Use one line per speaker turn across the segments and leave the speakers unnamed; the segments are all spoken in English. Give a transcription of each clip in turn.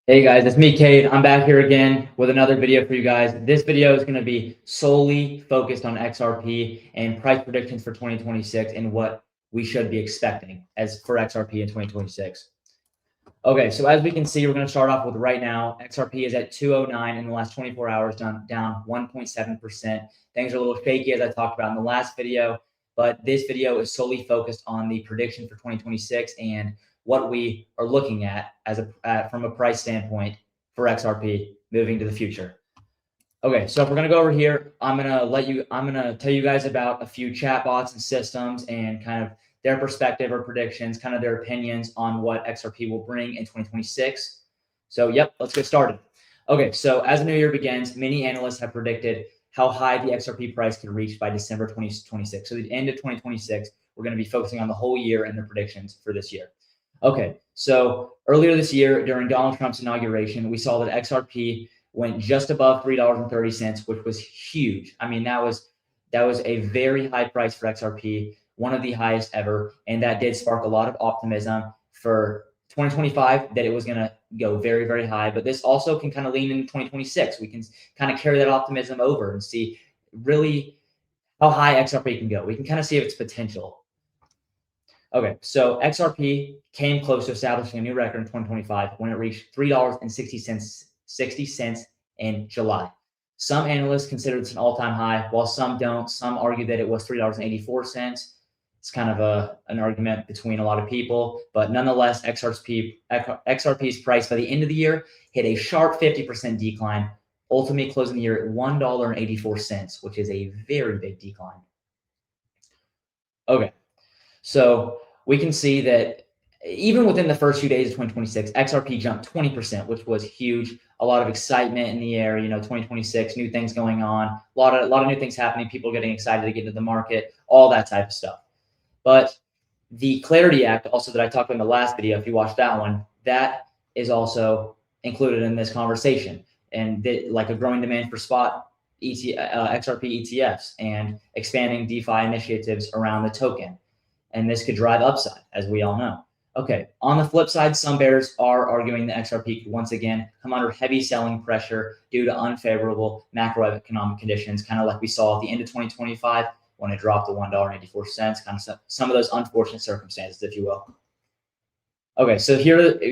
Hey guys, it's me, Cade. I'm back here again with another video for you guys. This video is going to be solely focused on XRP and price predictions for 2026 and what we should be expecting as for XRP in 2026. Okay, so as we can see, we're going to start off with right now. XRP is at 209 in the last 24 hours, down 1.7%. Things are a little shaky as I talked about in the last video, but this video is solely focused on the prediction for 2026 and what we are looking at as from a price standpoint for XRP moving to the future. Okay, so if we're gonna go over here, I'm gonna tell you guys about a few chatbots and systems and kind of their perspective or predictions, kind of their opinions on what XRP will bring in 2026. So yep, let's get started. Okay, so as the new year begins, many analysts have predicted how high the XRP price could reach by December 2026. So the end of 2026, we're going to be focusing on the whole year and the predictions for this year. Okay, so earlier this year during Donald Trump's inauguration, we saw that XRP went just above $3.30, which was huge. I mean, that was a very high price for XRP, one of the highest ever, and that did spark a lot of optimism for 2025 that it was going to go very, very high. But this also can kind of lean into 2026. We can kind of carry that optimism over and see really how high XRP can go. We can kind of see its potential. Okay, so XRP came close to establishing a new record in 2025 when it reached $3.60 in July. Some analysts consider this an all-time high, while some don't. Some argue that it was $3.84. It's kind of an argument between a lot of people, but nonetheless, XRP's price by the end of the year hit a sharp 50% decline, ultimately closing the year at $1.84, which is a very big decline. Okay, so we can see that even within the first few days of 2026, XRP jumped 20%, which was huge. A lot of excitement in the air, 2026, new things going on, a lot of new things happening, people getting excited to get into the market, all that type of stuff. But the Clarity Act also that I talked about in the last video, if you watched that one, that is also included in this conversation. And like a growing demand for spot XRP ETFs and expanding DeFi initiatives around the token. And this could drive upside, as we all know. Okay, on the flip side, some bears are arguing that XRP could once again come under heavy selling pressure due to unfavorable macroeconomic conditions, kind of like we saw at the end of 2025 when it dropped to $1.84, kind of some of those unfortunate circumstances, if you will. Okay, so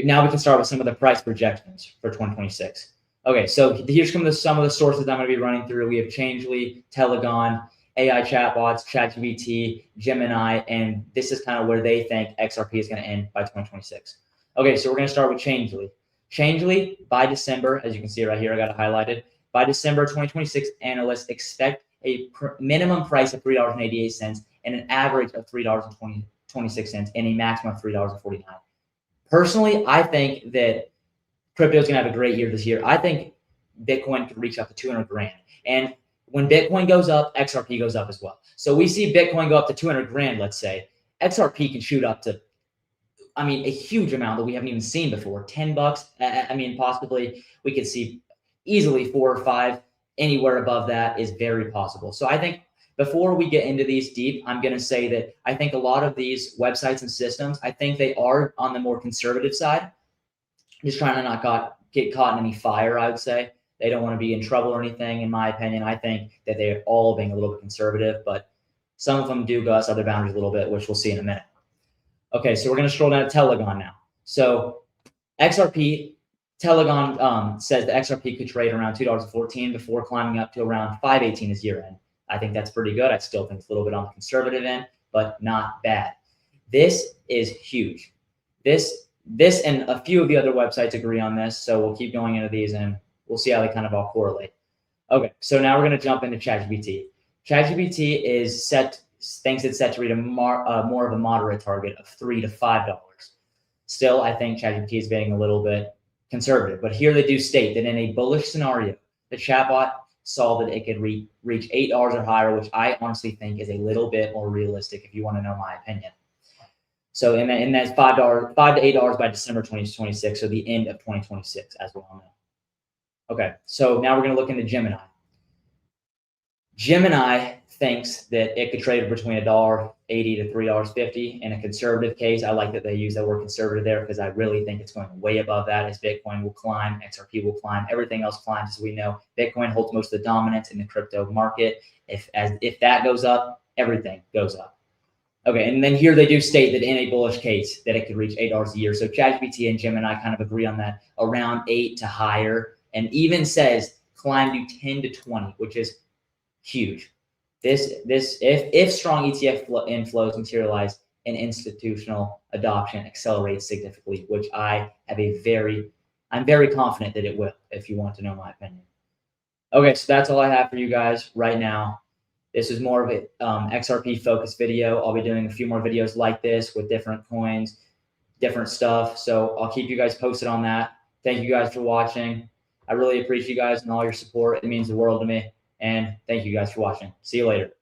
now we can start with some of the price projections for 2026. Okay, so here's some of the sources I'm going to be running through. We have Changelly, Telegaon, AI chatbots, ChatGPT, Gemini, and this is kind of where they think XRP is going to end by 2026. Okay, so we're going to start with Changelly. Changelly, by December, as you can see right here, I got it highlighted. By December 2026, analysts expect a minimum price of $3.88 and an average of $3.26 and a maximum of $3.49. Personally, I think that crypto is going to have a great year this year. I think Bitcoin could reach up to 200 grand. And when Bitcoin goes up, XRP goes up as well. So we see Bitcoin go up to 200 grand, let's say. XRP can shoot up to, I mean, a huge amount that we haven't even seen before. $10. I mean, possibly we could see easily 4 or 5. Anywhere above that is very possible. So I think before we get into these deep, I'm going to say that I think a lot of these websites and systems, I think they are on the more conservative side, just trying to not get caught in any fire, I would say. They don't want to be in trouble or anything, in my opinion. I think that they're all being a little bit conservative, but some of them do go outside their boundaries a little bit, which we'll see in a minute. Okay, so we're going to scroll down to Telegaon now. So XRP, Telegaon says the XRP could trade around $2.14 before climbing up to around $5.18 as year end. I think that's pretty good. I still think it's a little bit on the conservative end, but not bad. This is huge. This and a few of the other websites agree on this, so we'll keep going into these and we'll see how they kind of all correlate. Okay, so now we're going to jump into ChatGPT. ChatGPT thinks it's set to reach more of a moderate target of $3 to $5. Still, I think ChatGPT is being a little bit conservative, but here they do state that in a bullish scenario, the chatbot saw that it could reach $8 or higher, which I honestly think is a little bit more realistic if you want to know my opinion. So in that $5 to $8 by December 2026, so the end of 2026, as we all know. Okay, so now we're going to look into Gemini. Gemini thinks that it could trade between $1.84 $2.80 to $3.50. In a conservative case, I like that they use that word conservative there because I really think it's going way above that as Bitcoin will climb, XRP will climb, everything else climbs. As we know, Bitcoin holds most of the dominance in the crypto market. If that goes up, everything goes up. Okay, and then here they do state that in a bullish case that it could reach $8 a year. So ChatGPT and Gemini kind of agree on that, around 8 to higher, and even says climb to 10 to 20, which is huge. If strong ETF inflows materialize and institutional adoption accelerates significantly, which I'm very confident that it will, if you want to know my opinion. Okay, so that's all I have for you guys right now. This is more of a XRP focused video. I'll be doing a few more videos like this with different coins, different stuff. So I'll keep you guys posted on that. Thank you guys for watching. I really appreciate you guys and all your support. It means the world to me. And thank you guys for watching. See you later.